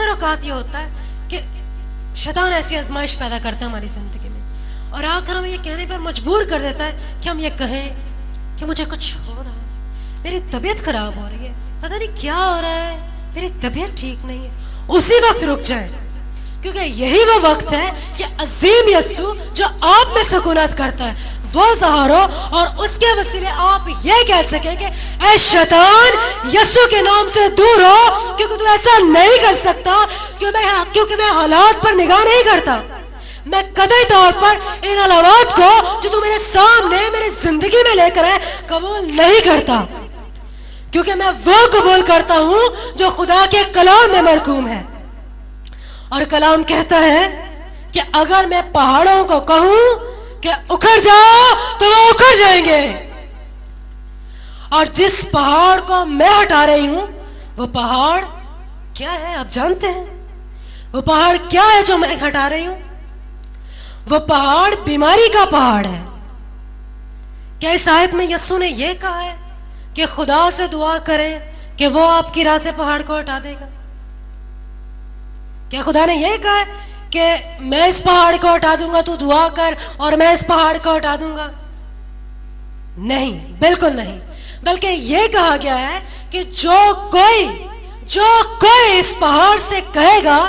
अक्सर औकात ये होता है कि शैतान ऐसी आजमाइश पैदा करता है हमारी जिंदगी में और आकर हमें ये कहने पर मजबूर कर देता है कि हम ये कहें कि मुझे कुछ हो रहा है, मेरी तबीयत खराब हो रही है, पता नहीं क्या हो रहा है, मेरी तबीयत ठीक नहीं है। उसी वक्त रुक जाए, क्योंकि यही वो वक्त है कि अजीम यस्सु जो आप में सुकूनत करता है वो ज़ाहिर हो और उसके वसीले आप ये कह सकें कि ऐ शैतान यस्सु के नाम से दूर हो, क्योंकि तू ऐसा नहीं कर सकता, क्योंकि मैं हालात पर निगाह नहीं करता, मैं कतई तौर पर इन अलावात को जो तू मेरे सामने मेरी जिंदगी में लेकर है कबूल नहीं करता, क्योंकि मैं वो कबूल करता हूं जो खुदा के कलाम में मरकूम है। और कलाम कहता है कि अगर मैं पहाड़ों को कहूं कि उखड़ जाओ तो वो उखड़ जाएंगे, और जिस पहाड़ को मैं हटा रही हूं वो पहाड़ क्या है आप जानते हैं? वो पहाड़ क्या है जो मैं हटा रही हूं? वो पहाड़ बीमारी का पहाड़ है। क्या इस आयत में यस्सु ने यह कहा है कि खुदा से दुआ करें कि वो आपकी राह से पहाड़ को हटा देगा? क्या खुदा ने यह कहा है कि मैं इस पहाड़ को हटा दूंगा, तू दुआ कर और मैं इस पहाड़ को हटा दूंगा? नहीं, बिल्कुल नहीं। बल्कि यह कहा गया है कि जो कोई इस पहाड़ से कहेगा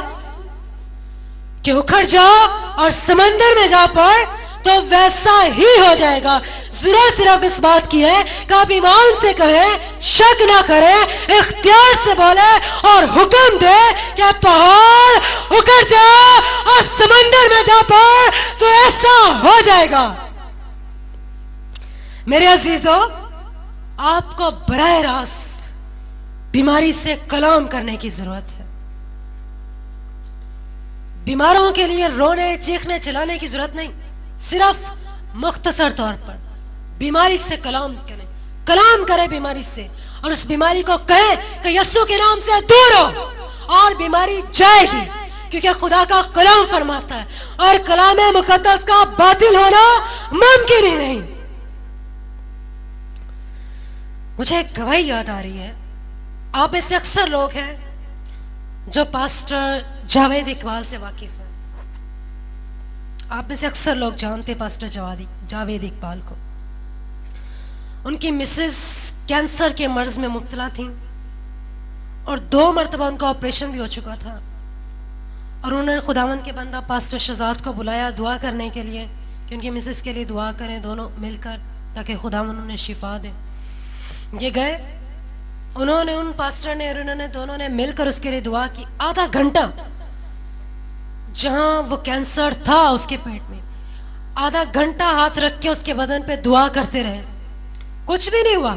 कि उखड़ जाओ और समंदर में जा पड़, तो वैसा ही हो जाएगा। जरूरत सिर्फ इस बात की है कि आप ईमान से कहें, शक ना करें, इख्तियार से बोले और हुक्म दे कि पहाड़ उखड़ जाओ और समंदर में जा पड़, तो ऐसा हो जाएगा। मेरे अजीजों, आपको बराह रास्त बीमारी से कलाम करने की जरूरत है। बीमारों के लिए रोने चीखने चिल्लाने की जरूरत नहीं, सिर्फ मुख्तसर तौर पर बीमारी से कलाम करे बीमारी से, और उस बीमारी को कहे कि यस्सु के नाम से दूर हो, और बीमारी जाएगी, क्योंकि खुदा का कलाम फरमाता है और कलाम मुकद्दस का बातिल होना मुमकिन ही नहीं। मुझे एक गवाही याद आ रही है। आप में से अक्सर लोग हैं जो पास्टर जावेद इकबाल से वाकिफ हैं। आप में से अक्सर लोग जानते पास्टर जावेद इकबाल को। उनकी मिसेस कैंसर के मर्ज में मुब्तला थी और 2 मरतबा उनका ऑपरेशन भी हो चुका था, और उन्होंने खुदावंद के बंदा पास्टर शहजाद को बुलाया दुआ करने के लिए कि उनकी मिसेस के लिए दुआ करें दोनों मिलकर, ताकि खुदावंद उन्हें शिफा दे। ये गए, उन्होंने उन पास्टर ने और उन्होंने दोनों ने मिलकर उसके लिए दुआ की। आधा घंटा जहां वो कैंसर था उसके पेट में, आधा घंटा हाथ रख के उसके बदन पे दुआ करते रहे, कुछ भी नहीं हुआ।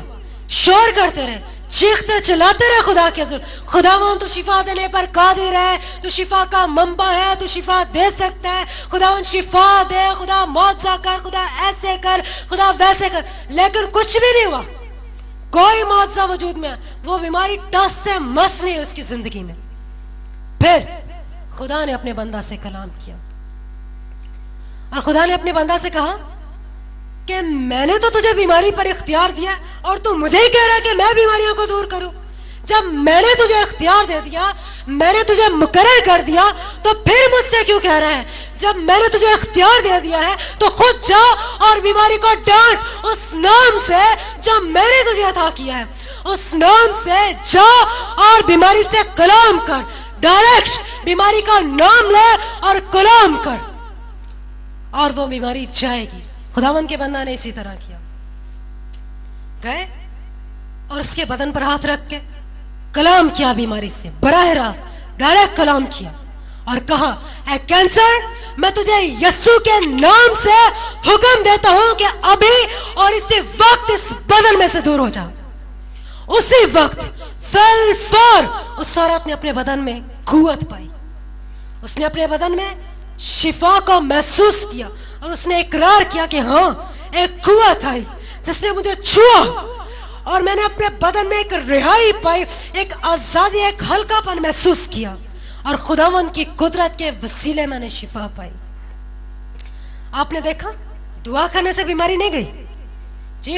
शोर करते रहे, चीखते चिल्लाते रहे खुदा के हज़ूर, खुदावंद तू शिफा देने पर कादिर है, तू शिफा का मंबा है, तू शिफा दे सकता है, खुदावंद शिफा दे, खुदा मौजज़ा कर, खुदा ऐसे कर, खुदा वैसे कर। लेकिन कुछ भी नहीं हुआ, कोई मौजज़ा वजूद में, वो बीमारी टस से मस नहीं उसकी जिंदगी में। फिर खुदा ने अपने बंदा से कलाम किया और खुदा ने अपने बंदा से कहा कि मैंने तो तुझे बीमारी पर इख्तियार दिया और तू मुझे ही कह रहा है कि मैं बीमारियों को दूर करूं। जब मैंने तुझे इख्तियार दे दिया, मैंने तुझे मुकर्रर कर दिया, तो फिर मुझसे क्यों कह रहा है? जब मैंने तुझे इख्तियार दे दिया है तो खुद जा और बीमारी को डांट उस नाम से जो मैंने तुझे अता किया है। उस नाम से जा और बीमारी से कलाम कर, डायरेक्ट बीमारी का नाम ले और कलाम कर, और वो बीमारी जाएगी। खुदावंद के बंदा ने इसी तरह किया। गए और उसके बदन पर हाथ रख के कलाम किया बीमारी से, बराह रास्त डायरेक्ट कलाम किया और कहा, ऐ कैंसर, मैं तुझे यस्सु के नाम से हुक्म देता हूं कि अभी और इसी वक्त इस बदन में से दूर हो जा। उसी वक्त फल फौर उस औरत ने अपने बदन में कुव्वत पाई, उसने अपने बदन में शिफा को महसूस किया और उसने इकरार किया कि हाँ, एक कुव्वत आई जिसने मुझे छुआ और मैंने अपने बदन में एक रिहाई पाई, एक आजादी, एक हल्कापन महसूस किया, और खुदावंद की कुदरत के वसीले मैंने शिफा पाई। आपने देखा, दुआ करने से बीमारी नहीं गई जी।